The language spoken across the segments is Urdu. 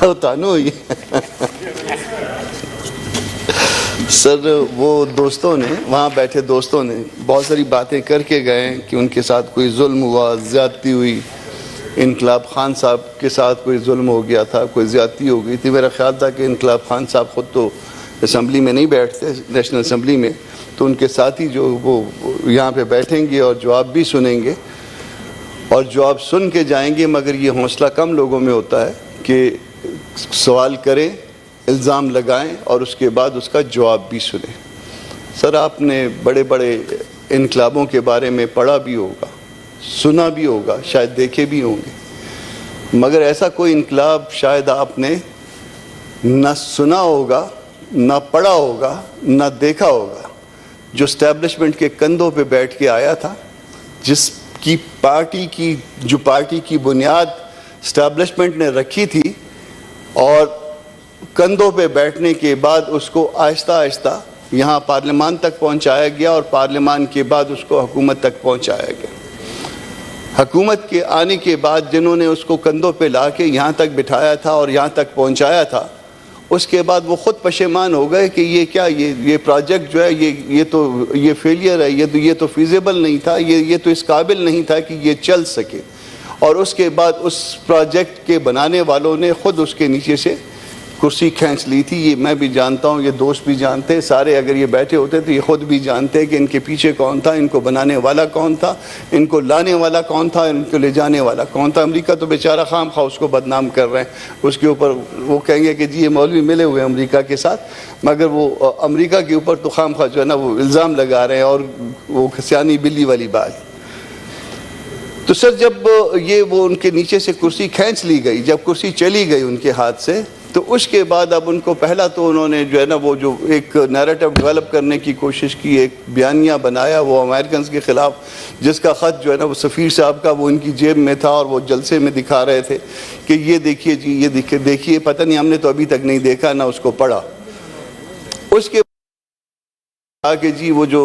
تانو ہوئی سر وہ دوستوں نے وہاں بیٹھے دوستوں نے بہت ساری باتیں کر کے گئے کہ ان کے ساتھ کوئی ظلم ہوا, زیادتی ہوئی, انقلاب خان صاحب کے ساتھ کوئی ظلم ہو گیا تھا, کوئی زیادتی ہو گئی تھی. میرا خیال تھا کہ انقلاب خان صاحب خود تو اسمبلی میں نہیں بیٹھتے, نیشنل اسمبلی میں, تو ان کے ساتھی جو وہ یہاں پہ بیٹھیں گے اور جواب بھی سنیں گے اور جواب سن کے جائیں گے. مگر یہ حوصلہ کم لوگوں میں ہوتا ہے کہ سوال کریں, الزام لگائیں اور اس کے بعد اس کا جواب بھی سنیں. سر آپ نے بڑے بڑے انقلابوں کے بارے میں پڑھا بھی ہوگا, سنا بھی ہوگا, شاید دیکھے بھی ہوں گے, مگر ایسا کوئی انقلاب شاید آپ نے نہ سنا ہوگا, نہ پڑھا ہوگا, نہ دیکھا ہوگا جو اسٹیبلشمنٹ کے کندھوں پہ بیٹھ کے آیا تھا, جس کی پارٹی کی بنیاد اسٹیبلشمنٹ نے رکھی تھی اور کندھوں پہ بیٹھنے کے بعد اس کو آہستہ آہستہ یہاں پارلیمان تک پہنچایا گیا اور پارلیمان کے بعد اس کو حکومت تک پہنچایا گیا. حکومت کے آنے کے بعد جنہوں نے اس کو کندھوں پہ لا کے یہاں تک بٹھایا تھا اور یہاں تک پہنچایا تھا, اس کے بعد وہ خود پشیمان ہو گئے کہ یہ کیا, یہ پروجیکٹ جو ہے یہ فیلئر ہے, یہ تو فیزیبل نہیں تھا, یہ تو اس قابل نہیں تھا کہ یہ چل سکے. اور اس کے بعد اس پروجیکٹ کے بنانے والوں نے خود اس کے نیچے سے کرسی کھینچ لی تھی. یہ میں بھی جانتا ہوں, یہ دوست بھی جانتے ہیں, سارے اگر یہ بیٹھے ہوتے تو یہ خود بھی جانتے ہیں کہ ان کے پیچھے کون تھا, ان کو بنانے والا کون تھا, ان کو لانے والا کون تھا, ان کو لے جانے والا کون تھا. امریکہ تو بیچارہ خام خواہ اس کو بدنام کر رہے ہیں, اس کے اوپر وہ کہیں گے کہ جی یہ مولوی ملے ہوئے ہیں امریکہ کے ساتھ, مگر وہ امریکہ کے اوپر تو خام خواہ جو ہے نا وہ الزام لگا رہے ہیں اور وہ کھسیانی بلی والی بات. تو سر جب وہ ان کے نیچے سے کرسی کھینچ لی گئی, جب کرسی چلی گئی ان کے ہاتھ سے, تو اس کے بعد اب ان کو پہلا تو انہوں نے جو ہے نا وہ جو ایک نیریٹو ڈیولپ کرنے کی کوشش کی, ایک بیانیہ بنایا وہ امریکنز کے خلاف, جس کا خط جو ہے نا وہ سفیر صاحب کا وہ ان کی جیب میں تھا اور وہ جلسے میں دکھا رہے تھے کہ یہ دیکھیے جی, یہ دیکھیے, پتہ نہیں ہم نے تو ابھی تک نہیں دیکھا نہ اس کو پڑھا. اس کے کہ جی وہ جو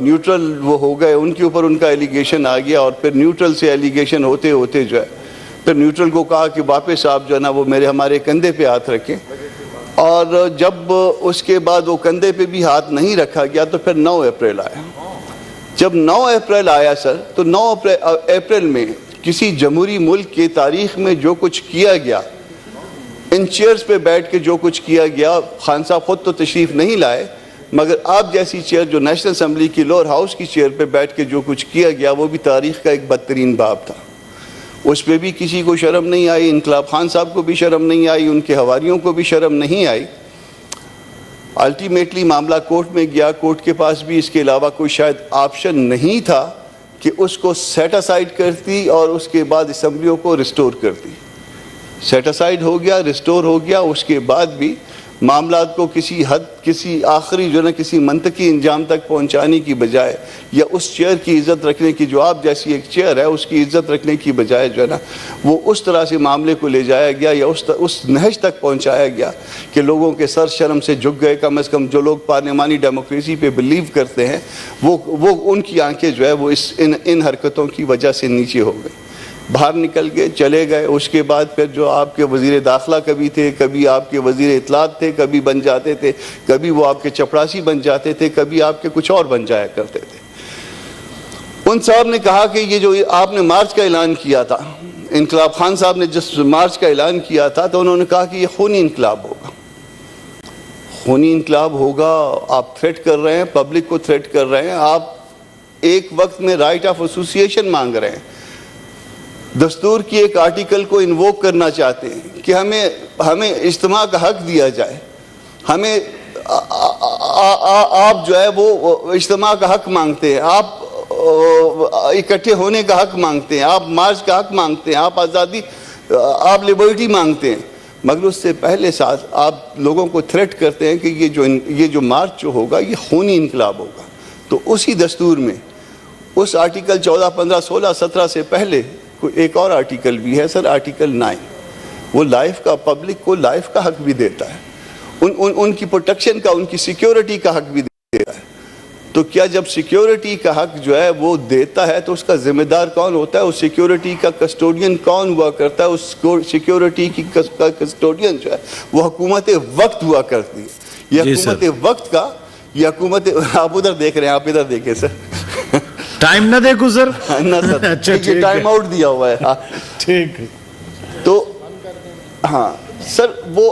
نیوٹرل وہ ہو گئے, ان کے اوپر ان کا ایلیگیشن آ گیا اور پھر نیوٹرل سے ایلیگیشن ہوتے ہوتے جو ہے پھر نیوٹرل کو کہا کہ واپس آپ جو ہے نا وہ ہمارے کندھے پہ ہاتھ رکھیں. اور جب اس کے بعد وہ کندھے پہ بھی ہاتھ نہیں رکھا گیا تو پھر 9 اپریل آیا. جب 9 اپریل آیا سر, تو 9 اپریل میں کسی جمہوری ملک کی تاریخ میں جو کچھ کیا گیا, ان چیئرز پہ بیٹھ کے جو کچھ کیا گیا, خان صاحب خود تو تشریف نہیں لائے, مگر آپ جیسی چیئر جو نیشنل اسمبلی کی لوور ہاؤس کی چیئر پہ بیٹھ کے جو کچھ کیا گیا وہ بھی تاریخ کا ایک بدترین باب تھا. اس پہ بھی کسی کو شرم نہیں آئی, انقلاب خان صاحب کو بھی شرم نہیں آئی, ان کے حواریوں کو بھی شرم نہیں آئی. الٹیمیٹلی معاملہ کورٹ میں گیا, کورٹ کے پاس بھی اس کے علاوہ کوئی شاید آپشن نہیں تھا کہ اس کو سیٹ اسائڈ کرتی اور اس کے بعد اسمبلیوں کو ریسٹور کرتی. سیٹ اسائڈ ہو گیا, ریسٹور ہو گیا, اس کے بعد بھی معاملات کو کسی آخری جو ہے نا کسی منطقی انجام تک پہنچانے کی بجائے یا اس چیئر کی عزت رکھنے کی, جو آپ جیسی ایک چیئر ہے اس کی عزت رکھنے کی بجائے جو ہے نا وہ اس طرح سے معاملے کو لے جایا گیا یا اس نہج تک پہنچایا گیا کہ لوگوں کے سر شرم سے جھک گئے. کم از کم جو لوگ پارلیمانی ڈیموکریسی پہ بلیو کرتے ہیں وہ ان کی آنکھیں جو ہے وہ ان حرکتوں کی وجہ سے نیچے ہو گئی, باہر نکل گئے, چلے گئے. اس کے بعد پھر جو آپ کے وزیر داخلہ کبھی تھے, کبھی آپ کے وزیر اطلاعات تھے, کبھی بن جاتے تھے, کبھی وہ آپ کے چپڑاسی بن جاتے تھے, کبھی آپ کے کچھ اور بن جایا کرتے تھے. ان صاحب نے کہا کہ یہ جو آپ نے مارچ کا اعلان کیا تھا, انقلاب خان صاحب نے جس مارچ کا اعلان کیا تھا, تو انہوں نے کہا کہ یہ خونی انقلاب ہوگا, خونی انقلاب ہوگا. آپ تھریٹ کر رہے ہیں, پبلک کو تھریٹ کر رہے ہیں, آپ ایک وقت میں رائٹ آف ایسوسیشن مانگ رہے ہیں, دستور کی ایک آرٹیکل کو انووک کرنا چاہتے ہیں کہ ہمیں اجتماع کا حق دیا جائے, ہمیں آپ جو ہے وہ اجتماع کا حق مانگتے ہیں, آپ اکٹھے ہونے کا حق مانگتے ہیں, آپ مارچ کا حق مانگتے ہیں, آپ آزادی, آپ لیبرٹی مانگتے ہیں, مگر اس سے پہلے ساتھ آپ لوگوں کو تھریٹ کرتے ہیں کہ یہ جو مارچ جو ہوگا یہ خونی انقلاب ہوگا. تو اسی دستور میں اس آرٹیکل 14, 15, 16, 17 سے پہلے ایک اور آرٹیکل بھی ہے سر, آرٹیکل 9, وہ لائف کا, پبلک کو لائف کا حق بھی دیتا ہے, ان کی پروٹیکشن کا, ان کی سیکیورٹی کا حق بھی دیتا ہے. تو کیا جب سیکیورٹی کا حق جو ہے وہ دیتا ہے تو اس کا ذمہ دار کون ہوتا ہے؟ اس سیکیورٹی کا کسٹوڈین کون ہوا کرتا ہے؟ اس سیکیورٹی کی کسٹوڈین جو ہے وہ حکومت وقت ہوا کرتی ہے. یہ حکومت وقت کا، یہ حکومت، آپ ادھر دیکھ رہے ہیں، آپ ادھر دیکھیں سر، ٹائم نہ دے گزر نہ سر، یہ ٹائم آؤٹ دیا ہوا ہے. ٹھیک. تو ہاں سر، وہ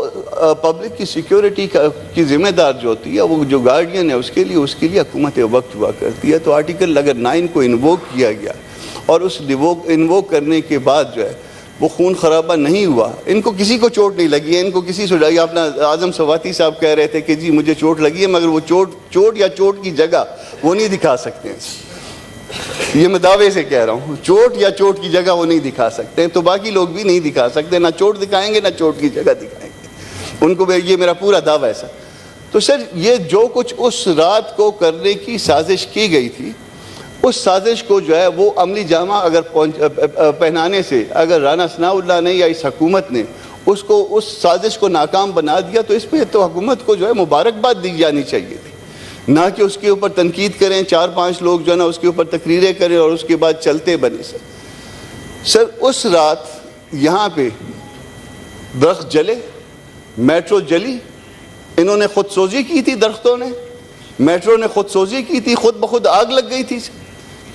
پبلک کی سیکیورٹی کی ذمہ دار جو ہوتی ہے، وہ جو گارڈین ہے اس کے لیے حکومت وقت ہوا کرتی ہے. تو آرٹیکل اگر 9 کو انووک کیا گیا اور اس انووک کرنے کے بعد جو ہے وہ خون خرابہ نہیں ہوا، ان کو کسی کو چوٹ نہیں لگی ہے، ان کو کسی سے لگی. اپنا اعظم سواتی صاحب کہہ رہے تھے کہ جی مجھے چوٹ لگی ہے، مگر وہ چوٹ یا چوٹ کی جگہ وہ نہیں دکھا سکتے ہیں. یہ میں دعوے سے کہہ رہا ہوں، چوٹ یا چوٹ کی جگہ وہ نہیں دکھا سکتے، تو باقی لوگ بھی نہیں دکھا سکتے، نہ چوٹ دکھائیں گے نہ چوٹ کی جگہ دکھائیں گے. ان کو یہ میرا پورا دعویٰ ہے سر. تو سر یہ جو کچھ اس رات کو کرنے کی سازش کی گئی تھی، اس سازش کو جو ہے وہ عملی جامہ اگر پہنانے سے اگر رانا ثناء اللہ نے یا اس حکومت نے اس سازش کو ناکام بنا دیا، تو اس پہ تو حکومت کو جو ہے مبارکباد دی جانی چاہیے تھی، نہ کہ اس کے اوپر تنقید کریں، 4-5 لوگ جو ہے نا اس کے اوپر تقریریں کریں اور اس کے بعد چلتے بنے. سر اس رات یہاں پہ درخت جلے، میٹرو جلی، انہوں نے خود سوزی کی تھی، درختوں نے، میٹرو نے خود سوزی کی تھی، خود بخود آگ لگ گئی تھی.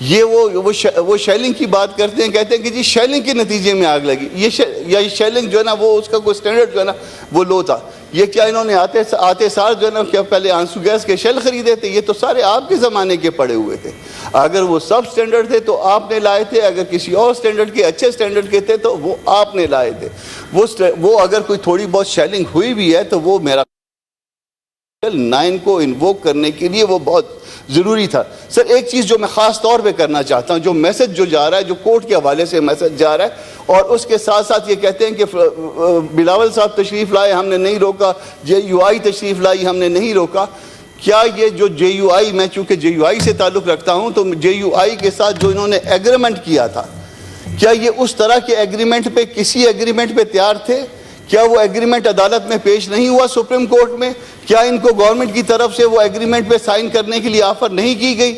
یہ وہ شیلنگ کی بات کرتے ہیں، کہتے ہیں کہ جی شیلنگ کے نتیجے میں آگ لگی. یہ شیلنگ جو ہے نا وہ اس کا کوئی سٹینڈرڈ جو ہے نا وہ لو تھا. یہ کیا انہوں نے آتے سال جو ہے نا کیا پہلے آنسو گیس کے شیل خریدے تھے؟ یہ تو سارے آپ کے زمانے کے پڑے ہوئے تھے. اگر وہ سب سٹینڈرڈ تھے تو آپ نے لائے تھے، اگر کسی اور سٹینڈرڈ کے، اچھے سٹینڈرڈ کے تھے تو وہ آپ نے لائے تھے. وہ اگر کوئی تھوڑی بہت شیلنگ ہوئی بھی ہے تو وہ میرا 9 کو انووک کرنے کے لیے وہ بہت ضروری تھا. سر ایک چیز جو میں خاص طور پہ کرنا چاہتا ہوں، جو میسج جو جا رہا ہے، جو کورٹ کے حوالے سے میسج جا رہا ہے، اور اس کے ساتھ ساتھ یہ کہتے ہیں کہ بلاول صاحب تشریف لائے، ہم نے نہیں روکا، JUI تشریف لائی، ہم نے نہیں روکا. کیا یہ جو JUI، میں چونکہ JUI سے تعلق رکھتا ہوں، تو JUI کے ساتھ جو انہوں نے ایگریمنٹ کیا تھا، کیا یہ اس طرح کے ایگریمنٹ پہ، کسی ایگریمنٹ پہ تیار تھے؟ کیا وہ ایگریمنٹ عدالت میں پیش نہیں ہوا سپریم کورٹ میں؟ کیا ان کو گورنمنٹ کی طرف سے وہ ایگریمنٹ پہ سائن کرنے کے لیے آفر نہیں کی گئی؟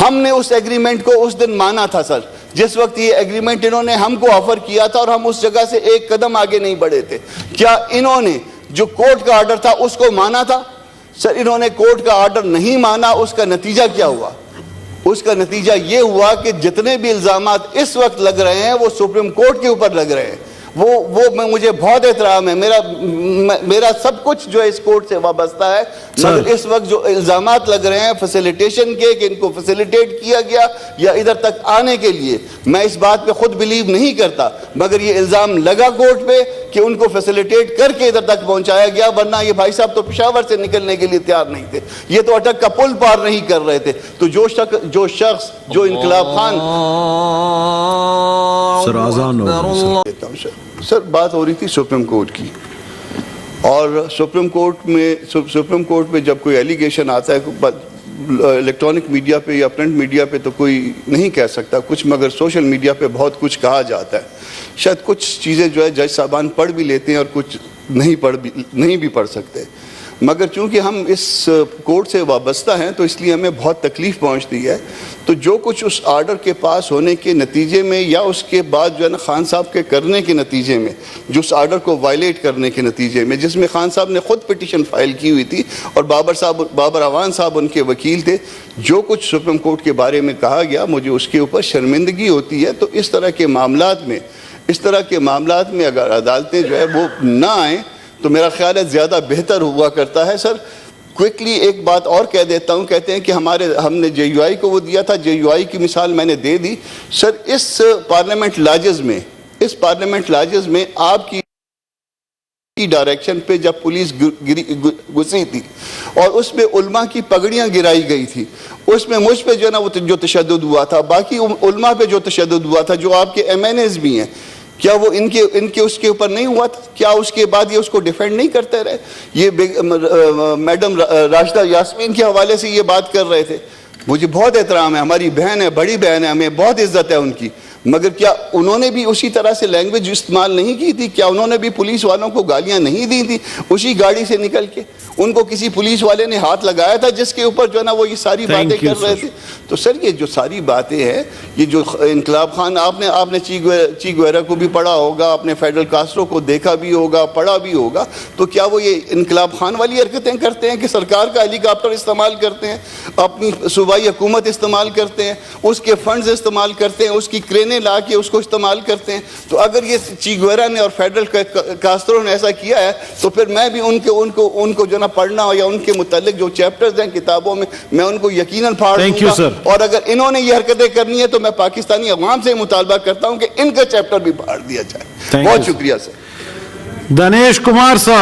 ہم نے اس ایگریمنٹ کو اس دن مانا تھا سر، جس وقت یہ ایگریمنٹ انہوں نے ہم کو آفر کیا تھا، اور ہم اس جگہ سے ایک قدم آگے نہیں بڑھے تھے. کیا انہوں نے جو کورٹ کا آرڈر تھا اس کو مانا تھا؟ سر انہوں نے کورٹ کا آرڈر نہیں مانا. اس کا نتیجہ کیا ہوا؟ اس کا نتیجہ یہ ہوا کہ جتنے بھی الزامات اس وقت لگ رہے ہیں وہ سپریم کورٹ کے اوپر لگ رہے ہیں. وہ مجھے بہت احترام ہے، میرا سب کچھ جو ہے اس کورٹ سے وابستہ ہے، مگر اس وقت جو الزامات لگ رہے ہیں فیسیلیٹیشن کے، کہ ان کو فیسیلیٹیٹ کیا گیا یا ادھر تک آنے کے لیے، میں اس بات پہ خود بلیو نہیں کرتا، مگر یہ الزام لگا کورٹ پہ کہ ان کو فیسیلیٹیٹ کر کے ادھر تک پہنچایا گیا، ورنہ یہ بھائی صاحب تو پشاور سے نکلنے کے لیے تیار نہیں تھے، یہ تو اٹک کا پل پار نہیں کر رہے تھے. تو جو شخص جو انقلاب خان سر بات ہو رہی تھی سپریم کورٹ کی، اور سپریم کورٹ میں جب کوئی ایلیگیشن آتا ہے الیکٹرانک میڈیا پہ یا پرنٹ میڈیا پہ تو کوئی نہیں کہہ سکتا کچھ، مگر سوشل میڈیا پہ بہت کچھ کہا جاتا ہے. شاید کچھ چیزیں جو ہے جج صاحبان پڑھ بھی لیتے ہیں اور کچھ نہیں بھی پڑھ سکتے، مگر چونکہ ہم اس کورٹ سے وابستہ ہیں تو اس لیے ہمیں بہت تکلیف پہنچتی ہے. تو جو کچھ اس آرڈر کے پاس ہونے کے نتیجے میں یا اس کے بعد جو ہے نا خان صاحب کے کرنے کے نتیجے میں، جو اس آرڈر کو وائلیٹ کرنے کے نتیجے میں، جس میں خان صاحب نے خود پٹیشن فائل کی ہوئی تھی اور بابر اعوان صاحب ان کے وکیل تھے، جو کچھ سپریم کورٹ کے بارے میں کہا گیا مجھے اس کے اوپر شرمندگی ہوتی ہے. تو اس طرح کے معاملات میں اگر عدالتیں جو ہے وہ نہ آئیں تو میرا خیال ہے زیادہ بہتر ہوا کرتا ہے. سر کوئکلی ایک بات اور کہہ دیتا ہوں، کہتے ہیں کہ ہم نے JUI کو وہ دیا تھا، JUI کی مثال میں نے دے دی. سر اس پارلیمنٹ لاجز میں آپ کی ڈائریکشن پہ جب پولیس گھسی تھی اور اس میں علماء کی پگڑیاں گرائی گئی تھی، اس میں مجھ پہ جو ہے نا وہ جو تشدد ہوا تھا، باقی علماء پہ جو تشدد ہوا تھا، جو آپ کے MNAs بھی ہیں، کیا وہ ان کے اس کے اوپر نہیں ہوا تھا؟ کیا اس کے بعد یہ اس کو ڈیفینڈ نہیں کرتے رہے؟ یہ میڈم راشدہ یاسمین کے حوالے سے یہ بات کر رہے تھے. مجھے بہت احترام ہے، ہماری بہن ہے، بڑی بہن ہے، ہمیں بہت عزت ہے ان کی، مگر کیا انہوں نے بھی اسی طرح سے لینگویج استعمال نہیں کی تھی؟ کیا انہوں نے بھی پولیس والوں کو گالیاں نہیں دی تھی اسی گاڑی سے نکل کے؟ ان کو کسی پولیس والے نے ہاتھ لگایا تھا جس کے اوپر جو ہے نا وہ یہ ساری باتیں کر رہے تھے؟ تو سر یہ جو ساری باتیں ہیں، یہ جو انقلاب خان، آپ نے چی گویرا کو بھی پڑھا ہوگا، آپ نے فیڈرل کاسٹرو کو دیکھا بھی ہوگا، پڑھا بھی ہوگا، تو کیا وہ یہ انقلاب خان والی حرکتیں کرتے ہیں کہ سرکار کا ہیلی کاپٹر استعمال کرتے ہیں، اپنی صوبائی حکومت استعمال کرتے ہیں، اس کے فنڈز استعمال کرتے ہیں، اس کی کرینیں لا کے اس کو استعمال کرتے ہیں؟ تو اگر یہ چی گویرا نے اور فیڈرل کاسٹرو نے ایسا کیا ہے تو پھر میں بھی ان کو جو نا پڑھنا یا ان کے متعلق جو چیپٹرز ہیں کتابوں میں ان کو یقیناً پھاڑ دوں گا، اور اگر انہوں نے یہ حرکتیں کرنی ہے تو میں پاکستانی عوام سے مطالبہ کرتا ہوں کہ ان کا چیپٹر بھی پھاڑ دیا جائے۔ بہت شکریہ سر۔ دنیش کمار صاحب۔